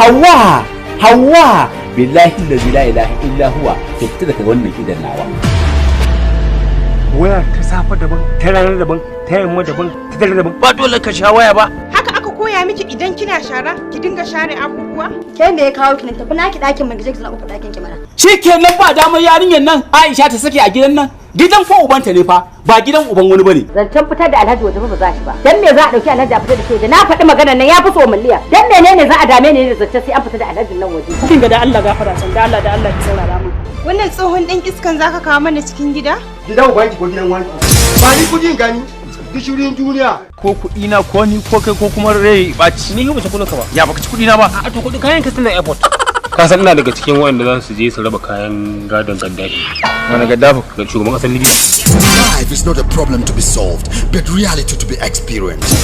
Hawa billahi la ilaha illa huwa ki fita daga wannan gidan nawa. Waya ta safa daban, ta rana daban, ta yamma daban, ta dare daban. Ba dole ka sha waya ba. Haka aka koya miki idan kina shara ki dinga share abubuwa? Ke me ya kawo ki nan tafi naki ɗakin mai gaje ki uku ɗakin ki mana. Shikenan ba damar yarinyar nan Aisha ta sake a gidan nan. Gidan fa ubanta ne fa ba gidan uban wani bane. Zancen fitar da Alhaji waje ba za shi ba. Dan me za a dauki Alhaji a fitar da shi waje? Na faɗi maganar nan ya fi so miliya. Dan menene za a dame ni da zance sai an fitar da Alhaji nan waje? Kin ga da Allah gafara san da Allah ki saurara mu. Wannan tsohon ɗan iskan zaka kawo mana cikin gida? Gidan ubanki ko gidan wani? Ba ni kudin gani. Gishirin duniya. Ko kuɗi na ko ni ko kai ko kuma rai ɓaci. Ni ba ci kuɗin ka ba. Ya baka ci kuɗi na ba. A to kuɗi kayan ka tana airport. Ka san ina daga cikin waɗanda za su je su raba kayan gadon Gaddafi. Wani Gaddafi ga shugaban ƙasar Libya. Life is not a problem to be solved, but reality to be experienced.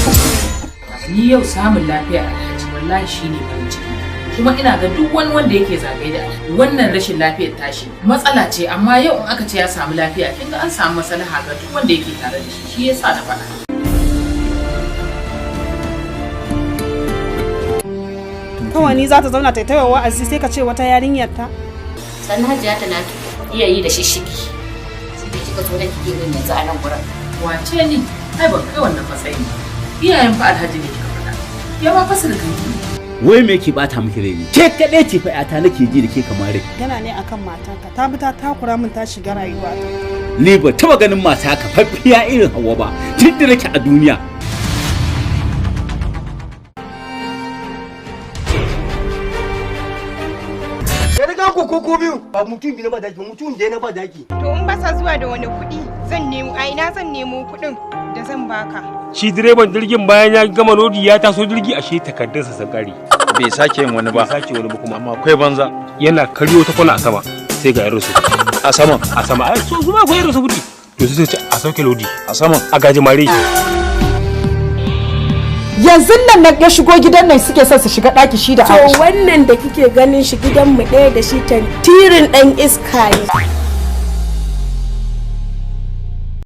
Ni yau samun lafiya a Alhaji wallahi shine farin ciki. Kuma ina ga duk wani wanda yake zagaye da wannan rashin lafiyar tashi matsala ce, amma yau in aka ce ya samu lafiya kin ga an samu maslaha ga duk wanda yake tare da shi yasa na faɗa. Kawai ni za ta zauna ta taiwa wa'azi sai ka ce wata yarinyar ta. Sannan Hajiya ta na iya yi da shishigi. Sai da kika zo da kike yin yanzu a nan gurin. Wace ni? Ai ban kai wannan matsayin ba. Iyayen fa Alhaji ne kika faɗa. Ya ma fasa da kanki. Wai me yake bata miki rai ne? Ke kaɗai ce fa yata nake ji da ke kamar rai. Yana ne akan matarka ta bi ta takura min ta shiga rayuwa ta. Ni ba taba ganin mata ka faffiya irin Hauwa ba tun da nake a duniya. Ko biyu ba mutum biyu na ba daki mutum da na ba daki. To in ba sa zuwa da wani kuɗi zan nemo a ina zan nemo kuɗin da zan baka. Shi direban jirgin bayan ya gama lodi ya taso jirgi ashe takardarsa sun kare. Bai sake yin wani ba. Bai sake wani ba kuma amma akwai banza. Yana karyo ta kwana a sama sai ga irin su. A sama. A sama ai so zuma akwai irin su fudi. To sai ce a sauke lodi. A sama. A gajimare. Yanzu nan na ya shigo gidan nan suke son su shiga ɗaki shi da Aisha. To wannan da kike ganin shi gidan mu ɗaya da shi tantirin ɗan iska ne.